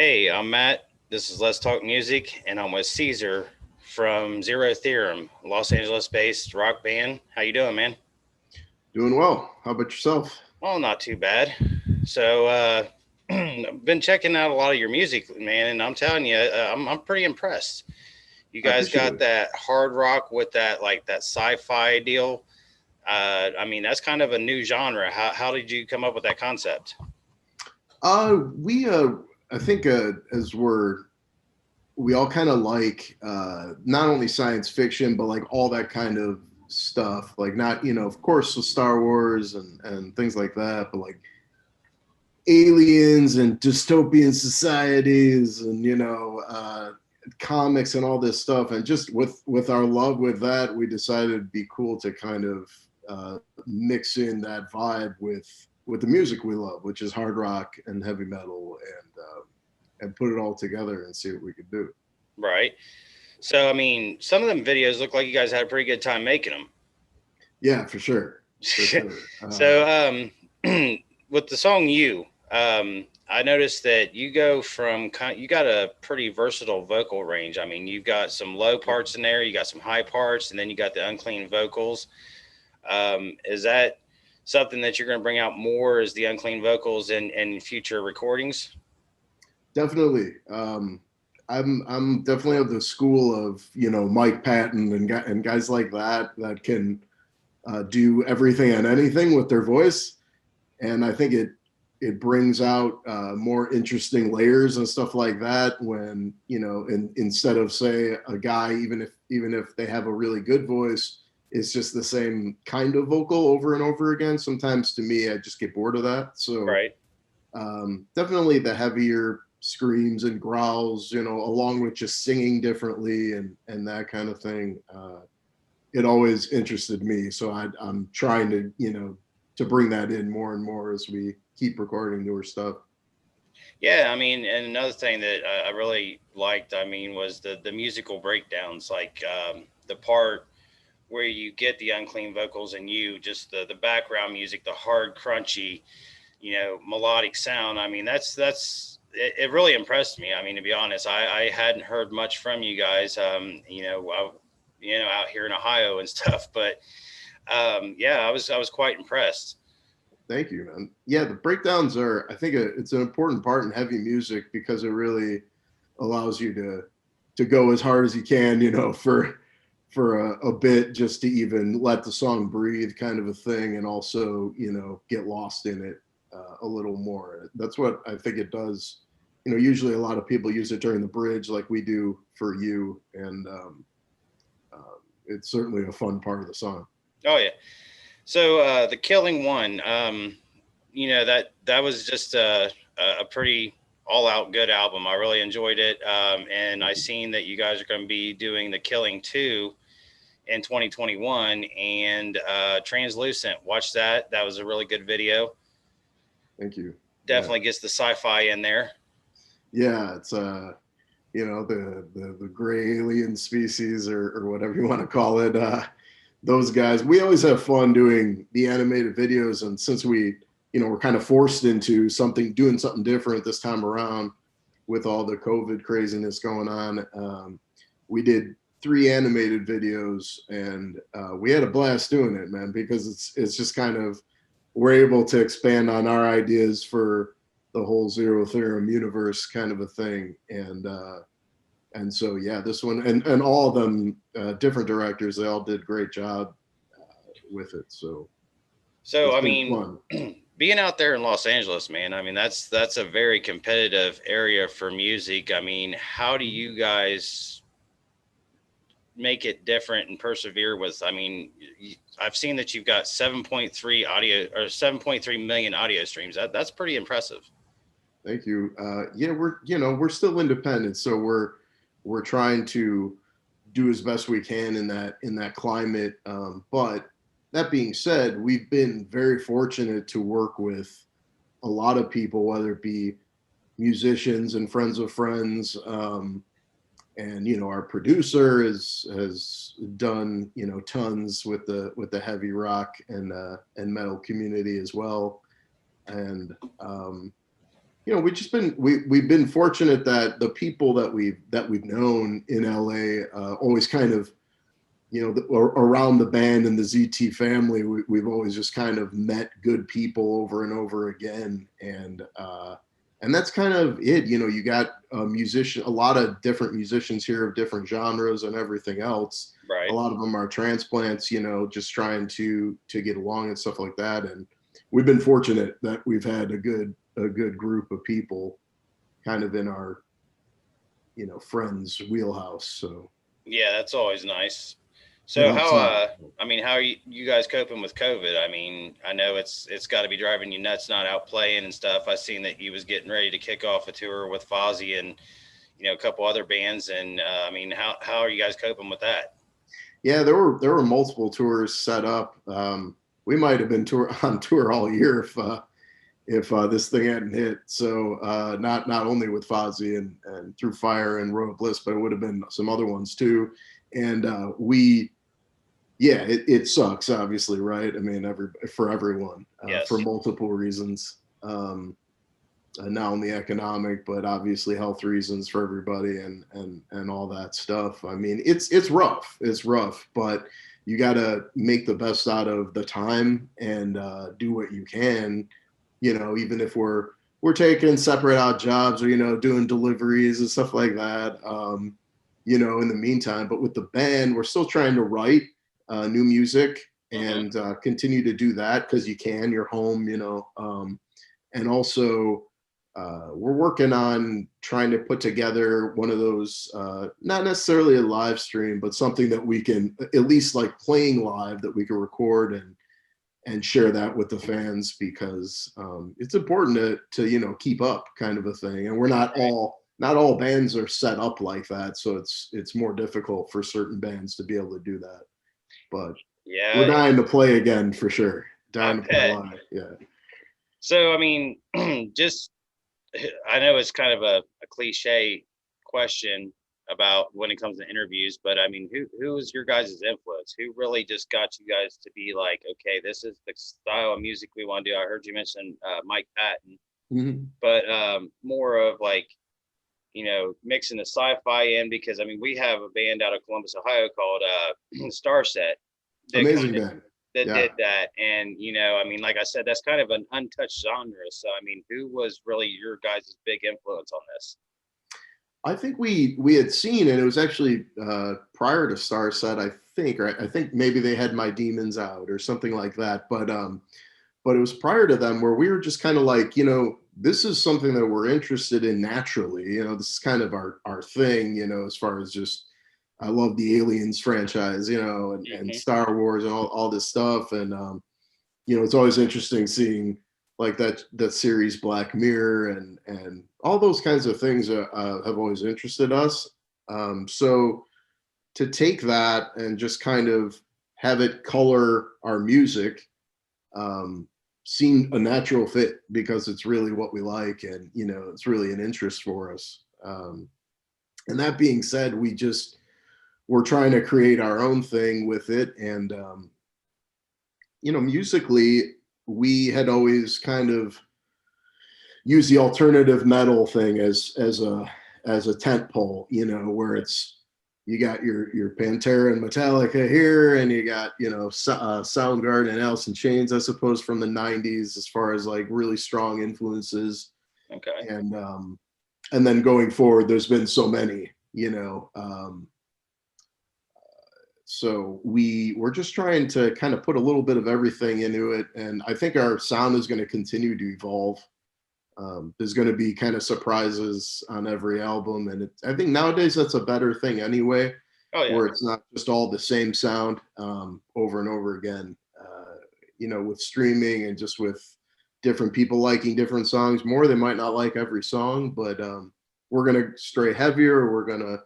Hey, I'm Matt. This is Let's Talk Music, and I'm with Caesar from Zero Theorem, Los Angeles-based rock band. How you doing, man? Doing well. How about yourself? Well, not too bad. So, I've been checking out a lot of your music, man, and I'm telling you, I'm pretty impressed. You I guys appreciate got it. that hard rock with that sci-fi deal. I mean, that's kind of a new genre. How did you come up with that concept? We I think as we all kind of like not only science fiction but like all that kind of stuff. Like not of course the Star Wars and things like that, but like aliens and dystopian societies and comics and all this stuff. And just with our love with that, we decided it'd be cool to kind of mix in that vibe with the music we love, which is hard rock and heavy metal, and put it all together and see what we could do. Right. So, I mean, some of them videos look like you guys had a pretty good time making them. Yeah, for sure, for sure. So, with the song "You," I noticed that you go from you got a pretty versatile vocal range. I mean, you've got some low parts in there, you got some high parts, and then you got the unclean vocals. Is that something that you're going to bring out more? Is the unclean vocals in future recordings? Definitely. I'm definitely of the school of Mike Patton and guys like that that can do everything and anything with their voice, and I think it brings out more interesting layers and stuff like that when instead of say a guy, even if they have a really good voice, it's just the same kind of vocal over and over again. Sometimes to me I just get bored of that. So Right. definitely the heavier screams and growls, along with just singing differently and that kind of thing. It always interested me, so I'm trying to bring that in more and more as we keep recording newer stuff. Yeah, I mean, and another thing that I really liked, I mean, was the musical breakdowns, like the part where you get the unclean vocals and you just the background music, the hard, crunchy, melodic sound. I mean, it really impressed me. I mean, to be honest, I hadn't heard much from you guys, out here in Ohio and stuff, but yeah, I was quite impressed. Thank you, man. Yeah, the breakdowns are, I think, it's an important part in heavy music because it really allows you to go as hard as you can, for a bit, just to even let the song breathe, kind of a thing, and also get lost in it a little more. That's what I think it does. Usually a lot of people use it during the bridge, like we do for you, and it's certainly a fun part of the song. Oh yeah. So the Killing One, that was just a pretty all out good album. I really enjoyed it, and I Thank you. seen that you guys are going to be doing the Killing Two in 2021 and Translucent. Watch that. That was a really good video. Thank you. Yeah. Definitely gets the sci-fi in there. Yeah, it's the gray alien species, or whatever you want to call it. Those guys, we always have fun doing the animated videos, and since we're kind of forced into doing something different this time around with all the COVID craziness going on, we did three animated videos, and we had a blast doing it, man, because it's just kind of, we're able to expand on our ideas for the whole Zero Theorem universe kind of a thing. And so yeah, this one, and all of them, different directors, they all did a great job with it. So So it's I been mean, fun. being out there in Los Angeles, man, I mean that's a very competitive area for music. I mean, how do you guys make it different and persevere with? I mean, I've seen that you've got 7.3 audio or 7.3 million audio streams. That's pretty impressive. Thank you. Yeah, we're still independent, so we're trying to do as best we can in that climate. But that being said, we've been very fortunate to work with a lot of people, whether it be musicians and friends of friends. And our producer has done tons with the heavy rock and metal community as well. And We just been we've been fortunate that the people that we've known in LA always kind of around the band and the ZT family, we've always just kind of met good people over and over again, and that's kind of it. You got a lot of different musicians here of different genres and everything else. A Right. lot of them are transplants, just trying to get along and stuff like that. And we've been fortunate that we've had a good group of people kind of in our friends wheelhouse. So Yeah, that's always nice. it So helps how out. I mean, how are you guys coping with COVID? I mean, I know it's got to be driving you nuts not out playing and stuff. I seen that he was getting ready to kick off a tour with Fozzy and a couple other bands, and I mean, how are you guys coping with that? Yeah, there were multiple tours set up. We might have been on tour all year if this thing hadn't hit. So not only with Fozzy and Through Fire and Road of Bliss, but it would have been some other ones too. And it sucks, obviously, right? I mean, for everyone, for Yes. multiple reasons. Not only economic, but obviously health reasons for everybody, and all that stuff. I mean, it's rough. It's rough, but you got to make the best out of the time and do what you can. Even if we're taking separate out jobs or doing deliveries and stuff like that. In the meantime, but with the band, we're still trying to write new music Hmm. and continue to do that because you can. You're home, and also we're working on trying to put together one of those, not necessarily a live stream, but something that we can at least like playing live that we can record and share that with the fans because it's important to keep up kind of a thing. And we're Right. not all bands are set up like that, so it's more difficult for certain bands to be able to do that. But we're Yeah, dying to play again for sure. I Dying to play bet. live. Yeah. So I mean, just I know it's kind of a cliche question about when it comes to interviews, but I mean, who is your guys' influence? Who really just got you guys to be like, okay, this is the style of music we want to do? I heard you mention Mike Patton, Mhm. but more of like mixing the sci-fi in because I mean we have a band out of Columbus, Ohio called Starset that Amazing kind of band. that Yeah. did that, and I mean, like I said, that's kind of an untouched genre. So I mean, who was really your guys' big influence on this? I think we had seen it. It was actually prior to Star Set, I think, right? I think maybe they had My Demons out or something like that. But it was prior to them where we were just kind of like, this is something that we're interested in naturally. This is kind of our thing. As far as just I love the Aliens franchise, and Hmm. Star Wars and all this stuff. And it's always interesting seeing like that series Black Mirror and all those kinds of things have always interested us. So to take that and just kind of have it color our music um, seemed a natural fit because it's really what we like and it's really an interest for us. And that being said, we're trying to create our own thing with it and musically we had always kind of used the alternative metal thing as a tent pole, where it's you got your Pantera and Metallica here, and you got Soundgarden and Alice in Chains, I suppose, from the '90s, as far as like really strong influences, Okay. and then going forward, there's been so many, so we're just trying to kind of put a little bit of everything into it, and I think our sound is going to continue to evolve. There's going to be kind of surprises on every album, and I think nowadays that's a better thing anyway, Oh yeah. where it's not just all the same sound over and over again. With streaming and just with different people liking different songs more, they might not like every song, but we're gonna stray heavier. We're gonna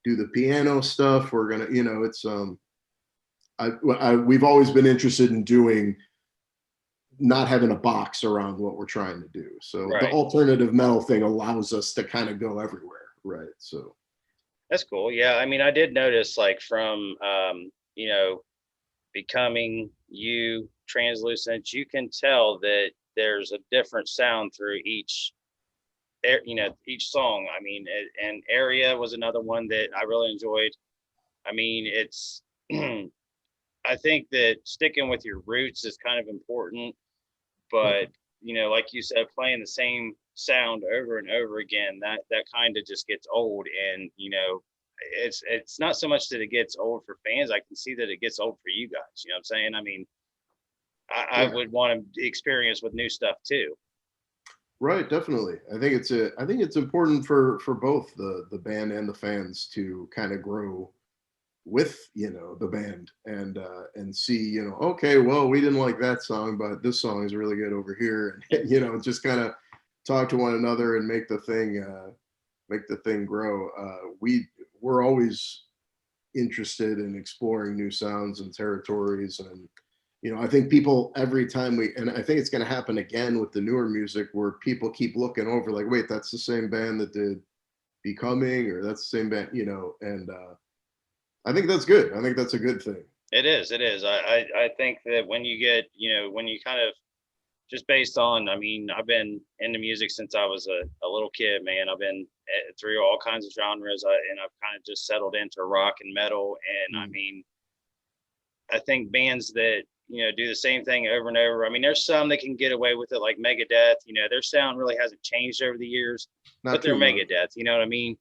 do the piano stuff. We're gonna, it's we've always been interested in doing not having a box around what we're trying to do. So the Right. alternative metal thing allows us to kind of go everywhere, right? So That's cool. Yeah. I mean, I did notice like from becoming you translucent, you can tell that there's a different sound through each. you know, each song. I mean, and Area was another one that I really enjoyed. I mean, it's I think that sticking with your roots is kind of important, but you know, like you said, playing the same sound over and over again, that kind of just gets old. And you know, it's not so much that it gets old for fans. I can see that it gets old for you guys. You know what I'm saying? I mean, I Yeah. would want to experience with new stuff too. Right, definitely. I think it's important for both the band and the fans to kind of grow with, you know, the band and see, you know, okay, well, we didn't like that song, but this song is really good over here, and you know, just kind of talk to one another and make the thing grow. We're always interested in exploring new sounds and territories, and you know, I think people every time and I think it's going to happen again with the newer music where people keep looking over like, wait, that's the same band that did Becoming, or that's the same band, you know, and I think that's good. I think that's a good thing. It is. It is. I think that when you get, you know, when you kind of just based on, I mean, I've been into music since I was a little kid, man. I've been through all kinds of genres, and I've kind of just settled into rock and metal. And I Mm. mean, I think bands that, you know, do the same thing over and over. I mean, there's some that can get away with it, like Megadeth. You know, their sound really hasn't changed over the years, Not but they're too much. Megadeth. You know what I mean?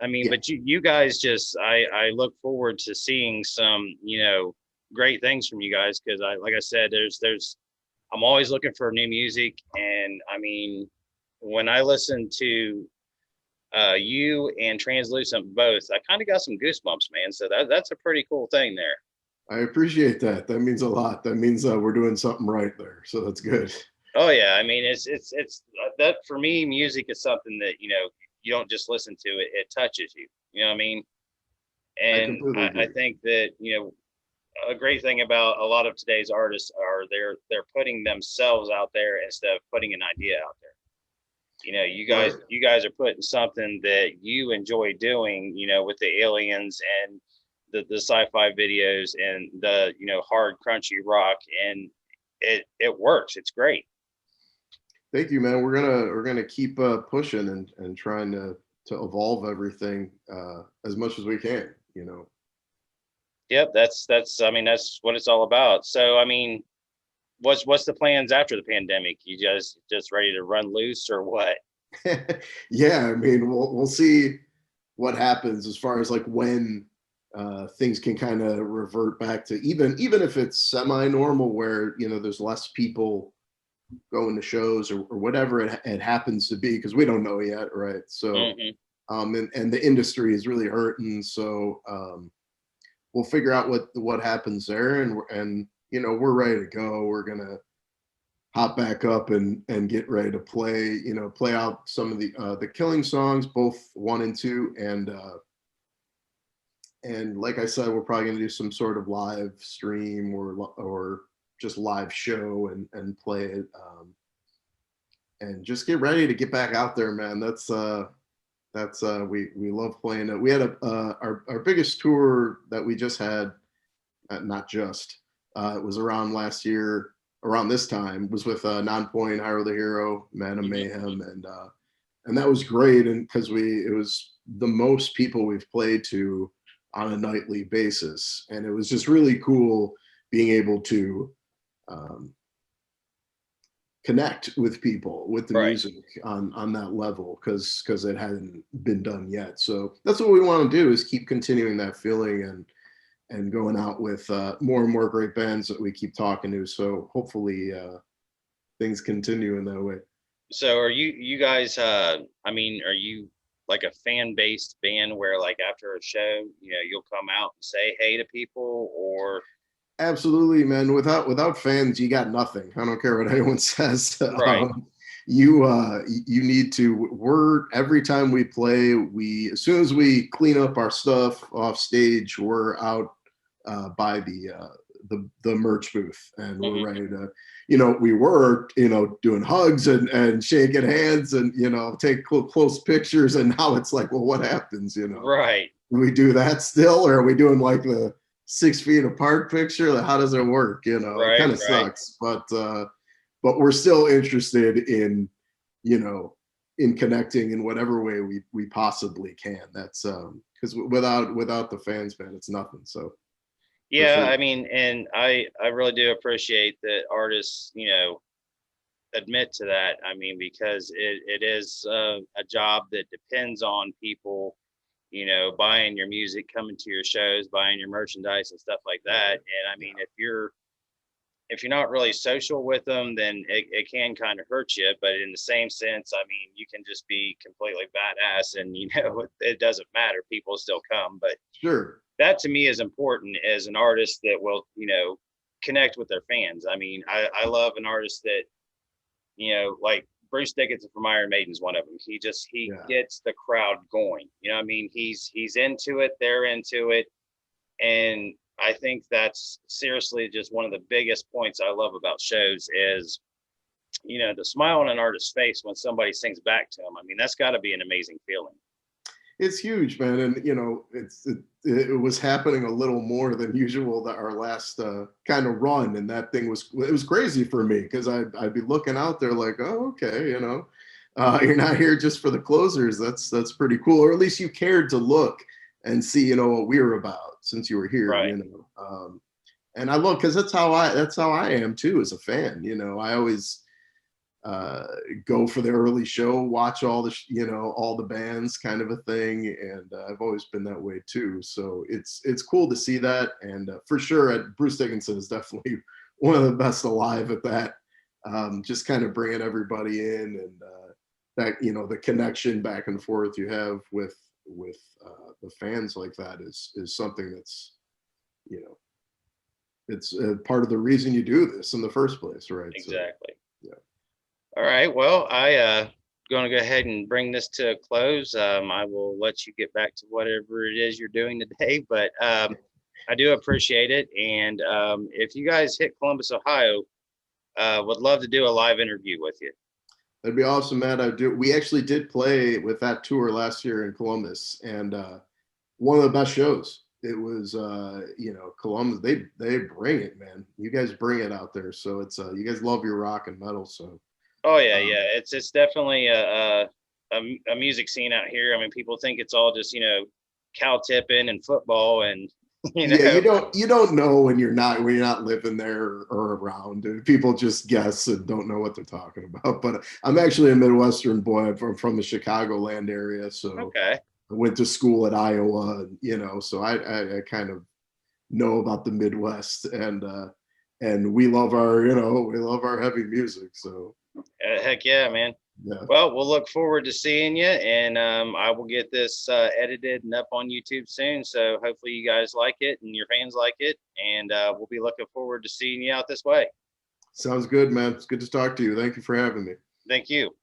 I mean, Yeah. but you guys just, I look forward to seeing some, you know, great things from you guys because like I said, I'm always looking for new music, and I mean, when I listen to you and Translucent both, I kind of got some goosebumps, man. So that's a pretty cool thing there. I appreciate that. That means a lot. That means we're doing something right there. So that's good. Oh yeah, I mean it's that for me, music is something that you know you don't just listen to it; it touches you. You know what I mean? I And completely I agree. think that you know a great thing about a lot of today's artists are they're putting themselves out there instead of putting an idea out there. You know, Right. you guys are putting something that you enjoy doing. You know, with the aliens and the sci-fi videos and the you know hard crunchy rock, and it works. It's great. Thank you, man. We're gonna keep pushing and trying to evolve everything as much as we can. You know. Yep, that's I mean that's what it's all about. So I mean, what's the plans after the pandemic? You just ready to run loose or what? Yeah, I mean, we'll see what happens as far as like when things can kind of revert back to even if it's semi-normal where you know there's less people going to shows or whatever it happens to be because we don't know yet, right? So Hmm. and the industry is really hurting, so we'll figure out what happens there, and you know we're ready to go. We're gonna hop back up and get ready to play, you know, play out some of the Killing songs, both one and two, and like I said, we're probably going to do some sort of live stream or just live show and play it, and just get ready to get back out there, man. That's we love playing it. We had our biggest tour that we just had, not just it was around last year around this time was with Nonpoint, Hire the Hero, Man of Hmm. Mayhem, and that was great, and because we it was the most people we've played to on a nightly basis, and it was just really cool being able to um, connect with people with the Right. music on that level because it hadn't been done yet. So that's what we want to do is keep continuing that feeling and going out with more and more great bands that we keep talking to. So hopefully things continue in that way. So are you guys I mean, are you like a fan based band where like after a show, you know, you'll come out and say hey to people or Absolutely, man. Without fans, you got nothing. I don't care what anyone says. right. You need to. We're every time we play, we as soon as we clean up our stuff off stage, we're out by the merch booth, and we're Hmm. ready to. You know, we were doing hugs and shaking hands and take close pictures, and now it's like, well, what happens? Right. Do we do that still, or are we doing like the 6 feet apart picture? Like, how does it work? It Right. kind of Right. sucks, but we're still interested in, you know, in connecting in whatever way we possibly can. That's because without the fans, man, it's nothing. So for Yeah, sure. I mean, and I really do appreciate that artists, admit to that. I mean, because it is a job that depends on people, buying your music, coming to your shows, buying your merchandise and stuff like that. Right. And I mean, Yeah. if you're not really social with them, then it can kind of hurt you. But in the same sense, I mean, you can just be completely badass, and it doesn't matter. People still come. But Sure. that to me is important as an artist that will, connect with their fans. I mean, I love an artist that, like Bruce Dickinson from Iron Maiden's one of them. He Yeah. gets the crowd going. You know what I mean? He's into it, they're into it. And I think that's seriously just one of the biggest points I love about shows is, the smile on an artist's face when somebody sings back to them. I mean, that's got to be an amazing feeling. It's huge, man, and it was happening a little more than usual that our last kind of run, and that thing was crazy for me because I'd be looking out there like, oh, okay, you're not here just for the closers. That's pretty cool, or at least you cared to look and see, what we were about since you were here, Right. and I look because that's how I am too as a fan. I always uh, go for the early show, watch all the bands, kind of a thing, and I've always been that way too. So it's cool to see that, and for sure, Bruce Dickinson is definitely one of the best alive at that. Just kind of bringing everybody in, and that the connection back and forth you have with the fans like that is something that's you know it's part of the reason you do this in the first place, right? So Exactly. yeah. All right. Well, going to go ahead and bring this to a close. I will let you get back to whatever it is you're doing today, but I do appreciate it. And if you guys hit Columbus, Ohio, would love to do a live interview with you. That'd be awesome, man. We actually did play with that tour last year in Columbus, and one of the best shows. It was, Columbus. They bring it, man. You guys bring it out there. So it's you guys love your rock and metal. So Oh yeah, yeah. um, It's definitely a music scene out here. I mean, people think it's all just cow tipping and football, and you yeah, know, you don't know when you're not living there or around. People just guess and don't know what they're talking about. But I'm actually a Midwestern boy. I'm from the Chicagoland area, so okay. I went to school at Iowa. So I kind of know about the Midwest, and we love our heavy music. So Heck yeah, man. yeah, Well, we'll look forward to seeing you, and I will get this edited and up on YouTube soon. So hopefully you guys like it and your fans like it, and we'll be looking forward to seeing you out this way. sounds good, man. It's good to talk to you. Thank you for having me. Thank you.